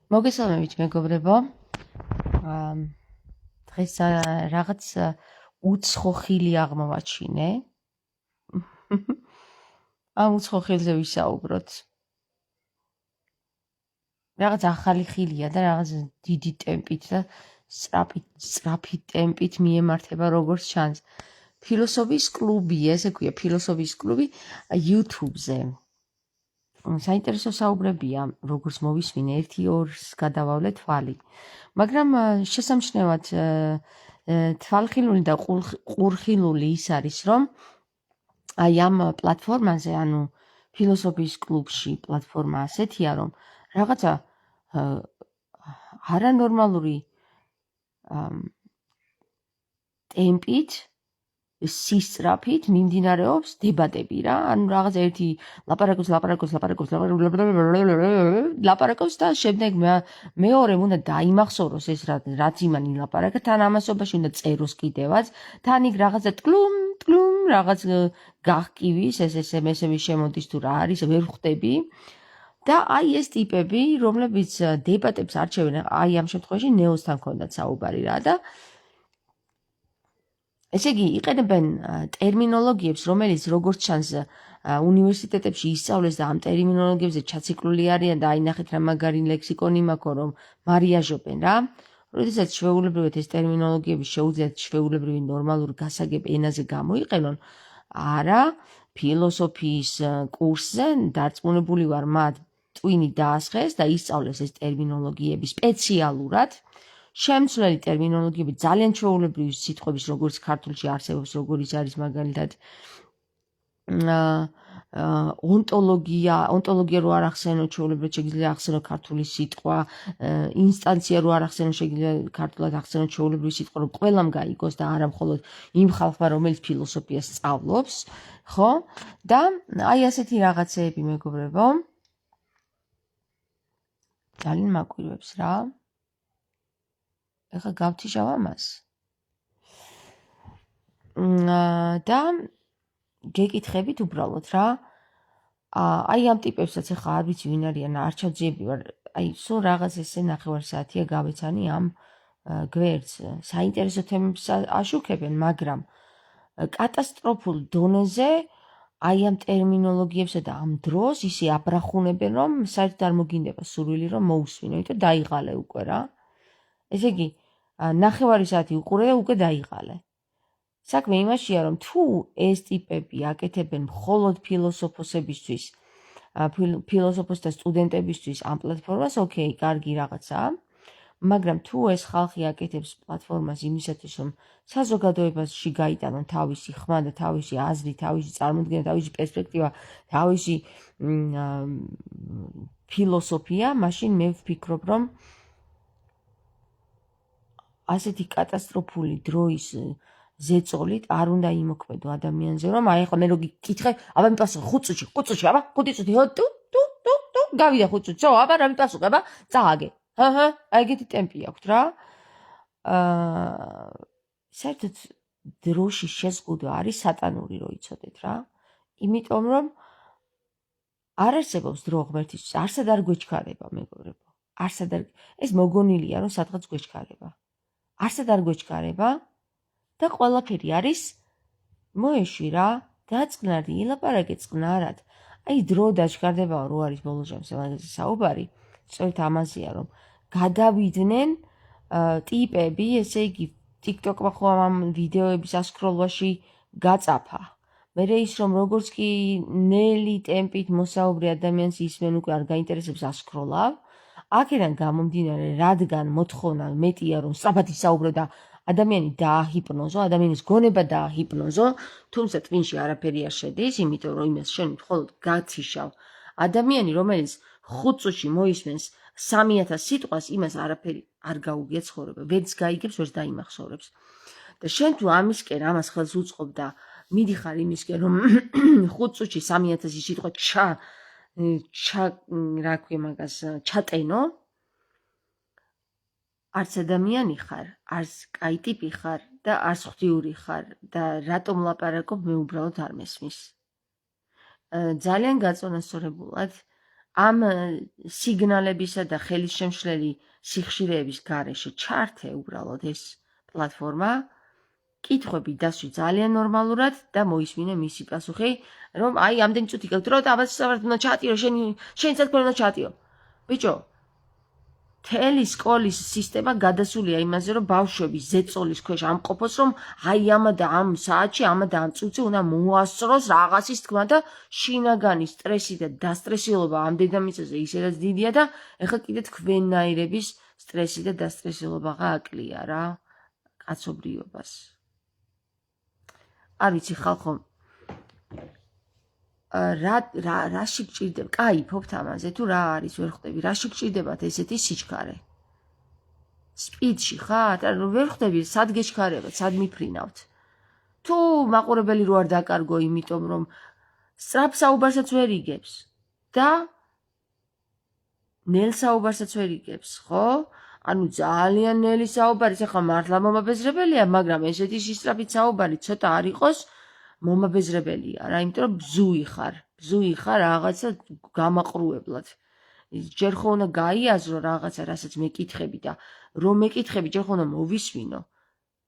მოგესალმებით მეგობრებო. დღეს რაღაც უცხო ხილი აღმოვაჩინე. ამ უცხო ხილზე ვისაუბროთ. რაღაც ახალი ხილია და რაღაც დიდი ტემპით და სწრაფი ტემპით მიემართება როგორც ჩანს. ფილოსოფიის კლუბი, ესე ქვია, ფილოსოფიის კლუბი YouTube-ზე. საინტერესო საუბრებია, როგორც მოვისმინე, 1-2-ს გადავავლე თვალი. მაგრამ შესამჩნევად თვალხილული და ყურხილული ის არის, რომ აი ამ პლატფორმაზე, ანუ ფილოსოფიის კლუბში პლატფორმა ასეთია, რომ რაღაცა არანორმალური ტემპით, სისწრაფით მიმდინარეობს დებატები რა, ანუ რაღაც ერთი ლაპარაკობს და შემდეგ მეორე უნდა დაიმახსოვროს ეს რაც იმან ილაპარაკა, თან ამასობაში უნდა წეროს კიდევაც, თან იქ რაღაცა ტკლუმ რაღაც გახკივის, ეს SMS-ები შემოდის თუ რა არის, ვერ ხვდები. და აი ეს ტიპები, რომლებიც დებატებს არჩევენ, აი ამ შემთხვევაში ნეოსთან ქონდათ საუბარი რა და ესე იგი, იყენებენ ტერმინოლოგიებს, რომელიც როგორც ჩანს უნივერსიტეტებში ისწავლეს და ამ ტერმინოლოგიებზე ჩაციკლული არიან და აი ნახეთ რა მაგარი ლექსიკონი მაქვს, რომ მარიაჟობენ რა. როდესაც ჩვეულებრივად ეს ტერმინოლოგიები შეუძლიათ ჩვეულებრივი ნორმალური გასაგებ ენაზე გამოიყენონ, არა, ფილოსოფიის კურსზე დარწმუნებული ვარ მათ ტვინი დაასხეს და ისწავლეს ეს ტერმინოლოგიები სპეციალურად. შემცვლელი ტერმინოლოგიები ძალიან ჩვეულებრივი სიტყვების, როგორც ქართულში არსებობს, როგორიც არის მაგალითად ონტოლოგია რო არ ახსენო, ჩვეულებრივად შეგიძლია ახსენო ქართული სიტყვა, ინსტანცია რო არ ახსენო, შეგიძლია ქართულად ახსენო ჩვეულებრივი სიტყვა, რომ ყველამ გაიგოს და არა მხოლოდ იმ ხალხმა, რომელიც ფილოსოფიას სწავლობს, ხო? და აი ასეთი რაღაცეები, მეგობრებო, ძალიან მაკვირვებს რა. ეხლა გავთიშავ ამას. და გეკითხებით უბრალოდ რა. აი ამ ტიპებსაც ეხლა არ ვიცი ვინ არიან, არ ჩავძიები ვარ. აი სულ რაღაც ესე ნახევარ-საათია გავეცანი ამ გვერდს. საინტერესო თემებს აშუქებენ, მაგრამ კატასტროფულ დონეზე აი ამ ტერმინოლოგიებსა და ამ დროს ისე აბრახუნებენ, რომ საერთოდ არ მოგინდება სურვილი რომ მოусვინო, იმიტომ დაიღალე უკვე რა. ესე იგი, ნახევარი საათი უყურე და უკვე დაიღალე. საქმე იმაშია, რომ თუ ეს ტიპები აკეთებენ მხოლოდ ფილოსოფოსებისთვის, ფილოსოფოსთა სტუდენტებისთვის ამ პლატფორმას, ოკეი, კარგი რაღაცაა. მაგრამ თუ ეს ხალხი აკეთებს პლატფორმას იმისათვის, რომ საზოგადოებაში გაიტანონ თავისი ხმა და თავისი აზრი, თავისი წარმოდგენა, თავისი პერსპექტივა, თავისი ფილოსოფია, მაშინ მე ვფიქრობ, რომ ასეთი კატასტროფული დროის ზეწოლით არ უნდა იმოქმედო ადამიანზე, რომ აი ახლა მე რო გიკითხე, აბა მიპასუხე 5 წუთში, აბა 5 წუთი, თუ გავიდა 5 წუთი, ხო, აბა რა მიპასუხე, აბა წააგე. აი ეგეთი ტემპი აქვს რა. საერთოდ დროში შეზღუდვა არის სატანური, რო იცოდეთ რა. იმიტომ რომ არ არსებობს დრო ღმერთისთვის, არსად არ გვეჩქარება, მეგობრებო. არსად არ ეს მოგონილია, რომ სადღაც გვეჩქარება. არსად არ გვეჩქარება და ყველაფერი არის მოეშვი რა, დაწყნარდი, ილაპარაკე წყნარად. აი დრო დაჩქარდებაო რო არის ბოლო ჯამს მაგაზე საუბარი, სწორედ ამაზეა, რომ გადავიდნენ ტიპები, ესე იგი TikTok-მა ხო ამ ვიდეოების ასკროლვაში გაწაფა. მერე ის რომ როგორც კი ნელი ტემპით მოსაუბრე ადამიანს ისმენ უკვე არ გაინტერესებს ასკროლავ. აქედან გამომდინარე, რადგან მოთხოვნა მეტია რომ სწრაფად ისაუბრო და ადამიანი დააჰიპნოზო, ადამიანის გონება დააჰიპნოზო, თუმცა ტვინში არაფერი არ შედის, იმიტომ რომ იმას შენ მხოლოდ გათიშავ. ადამიანი, რომელიც 5 წუთში მოისმენს 3000 სიტყვას, იმას არაფერი არ გაუგია ცხოვრება, ვერც გაიგებს, ვერც დაიმახსოვრებს. და შენ თუ ამისკენ ამას ხელს უწყობ და მიდიხარ იმისკენ, რომ 5 წუთში 3000 სიტყვა რა ქვია მაგას, ჩატენო, არც ადამიანი ხარ, არც კაი ტიპი ხარ და არც ღვთიური ხარ და რატომ ლაპარაკობ, მე უბრალოდ არ მესმის. ძალიან გაწონასწორებულად ამ სიგნალებისა და ხელისშემშლელი სიხშირეების გარეშე ჩართე უბრალოდ ეს პლატფორმა, კითხვები დასვი ძალიან ნორმალურად და მოისმინე მისი პასუხი, რომ აი ამდენი წუთი გაქვს დრო და ამას უნდა ჩაატირო, შენი საქმე უნდა ჩაატირო. ბიჭო, მთელი სკოლის სისტემა გადასულია იმაზე, რომ ბავშვები ზეწოლის ქვეშ ამყოფოს, რომ აი ამა და ამ საათში, ამა და ამ წუთში უნდა მოასწროს რაღაცის თქმა და შინაგანი სტრესი და დასტრესილობა ამ დედამიწაზე ისედაც დიდია და ეხლა კიდე თქვენნაირების სტრესი და დასტრესილობა აკლია რა კაცობრიობას. არ ვიცი ხალხო, რაში გჭირდება, კაი ფობთ ამაზე თუ რა არის ვერ ხვდები, რაში გჭირდებათ ესეთი სიჩქარე? სპიდში ხარ? ვერ ხვდები, სად გეჩქარებათ, სად მიფრინავთ? თუ მაყურებელი რო არ დაკარგო, იმიტომ რომ სწრაფ საუბარსაც ვერ იგებს და ნელ საუბარსაც ვერ იგებს, ხო? ანუ ძალიან ნელი საუბარი, ახლა მართლა მომაბეზრებელია, მაგრამ ესეთი სისწრაფით საუბარი ცოტა არ იყოს მომაბეზრებელია რა, იმიტომ რომ ბზუი ხარ რაღაცა გამაყრუებლად. ჯერ ხო უნდა გაიაზრო რაღაცა, რასაც მეკითხები და რომ მეკითხები ჯერ ხო უნდა მოვისმინო.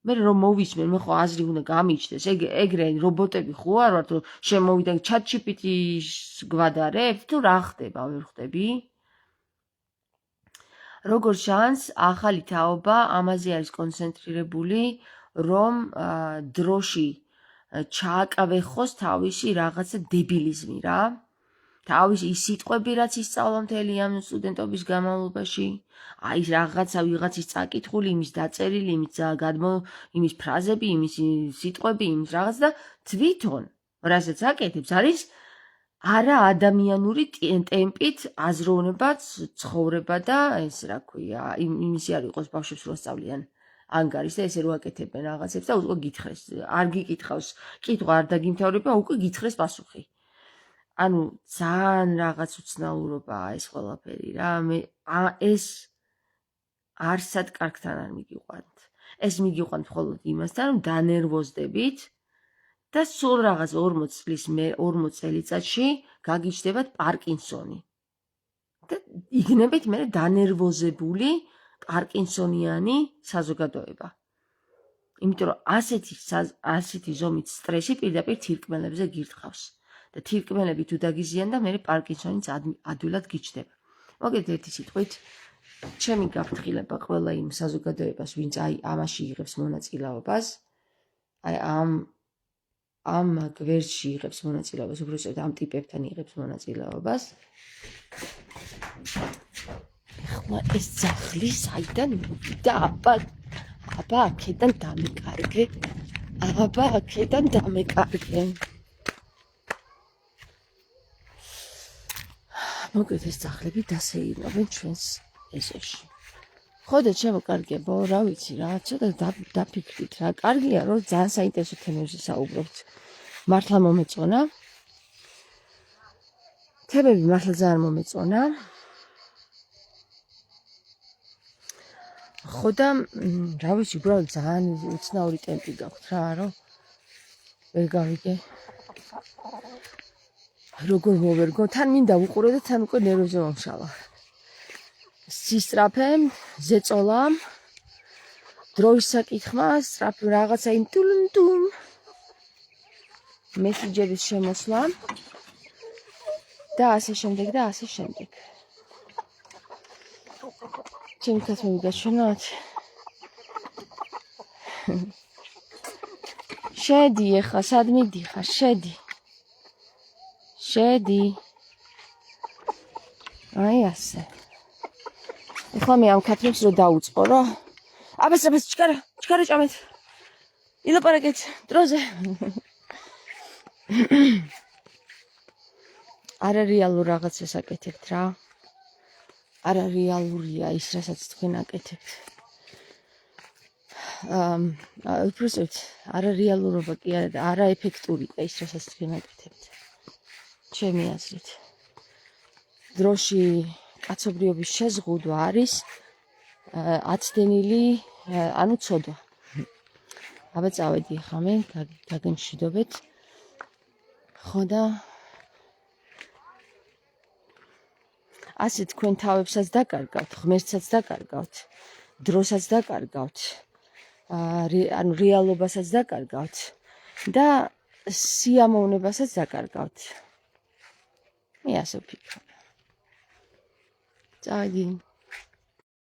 მე რომ მოვისმენ, მე ხო აზრი უნდა გამიჩნდეს. ეგრე რობოტები ხო არ ვართ, რომ შემოვიდა ChatGPT-ს გვადარებთ თუ რა ხდება, ვერ ხვდები? როგორ შანს, ახალი თაობა ამაზე არის კონცენტრირებული, რომ დროში ჩააკავეხოს თავისი რაღაცა დებილიზმი რა. თავისი ის სიტყვები, რაც ისწავლა მთელი ამ სტუდენტობის განმავლობაში, აი რაღაცა ვიღაცის წაკითხული, იმის დაწერილი, იმის ფრაზები, იმის სიტყვები, იმის რაღაც და თვითონ, რასაც აკეთებს, არის არა ადამიანური ტემპით აზროვნება, ცხოვრება და ეს რა ქვია, იმისი არ იყოს ბავშვებს რო სწავლიან ანგარის და ესე რო აკეთებენ რაღაცებს და უკვე გითხრეს, არ გიკითხავს, კითხვა არ დაგიმთავრება, უკვე გითხრეს პასუხი. ანუ ძალიან რაღაც უცნაურობაა ეს ყველაფერი რა, მე ეს არსად კარგთან არ მიგიყვანთ. ეს მიგიყვანთ მხოლოდ იმასთან, რომ დანერვოზდებით და სულ რაღაც 40 წელიწადში გაგიჩნდებათ პარკინსონი. და იქნებით მე დანერვოზებული პარკინსონიანი საზოგადოება. იმიტომ რომ ასეთი ზომით სტრესი პირდაპირ თირკმელებზე გირთყავს. და თირკმელები თუ დაგიზიან და მე პარკინსონიც ადვილად გიჩნდება. მოგეთ ერთი სიტყვით, ჩემი გაფრთხილება ყველა იმ საზოგადოებას, ვინც აი ამაში იღებს მონაწილეობას, აი ამ გვერდში იღებს მონაწილეობას, უბრალოდ ამ ტიპებთან იღებს მონაწილეობას. ეხლა ეს ძაღლი საიდან მოვიდა? აბა აქედან დამეკარგე. მოგეთ ეს ძაღლები დასეირნობენ ჩვენს ეზოში. ხოდა ჩემო კარგებო, რა ვიცი რა, ცოტა დაფიქრდით რა. კარგია რომ ძალიან საინტერესო თემებზე საუბრობთ. მართლა მომეწონა. თემები მართლა ძალიან მომეწონა. ხოდა რა ვიცი, უბრალოდ ძალიან უცნაური ტემპი გაქვთ რა, რომ ვერ გავიგე. როგორ მოვერგო, თან მინდა ვუყურე და თან უკვე ნერვებზე მომშალა. სისწრაფემ, ზეწოლამ, დროის საკითხმა, სწრაფი რაღაცა იმ ტულუნტუმ მესიჯების შემოსვლამ და ასე შემდეგ და ასე შემდეგ. ჩემი ქათმები გაჩვენოთ. შედი ეხლა, სად მიდიხარ? შედი. აი ასე. ეხლა მე ამ ქათმებს რო დაუწყო რა. აბას ჩქარა ჭამეთ. ილაპარაკეთ დროზე. არარეალურ რაღაცას აკეთებთ რა. არარეალურია ის, რასაც თქვენ აკეთებთ. უბრალოდ არარეალურობა კი არაეფექტურია ის, რასაც თქვენ აკეთებთ. ჩემი აზრით. დროში კაცობრიობის შეზღუდვა არის აცდენილი, ანუ ცოდვა. აბა წავედი ხა მე, გაგემშვიდობეთ. ხო და ასე თქვენ თავებსაც დაკარგავთ, ღმერთსაც დაკარგავთ, დროსაც დაკარგავთ, ანუ რეალობასაც დაკარგავთ და სიამოვნებასაც დაკარგავთ. მე ასე ვფიქრობ. წავედი.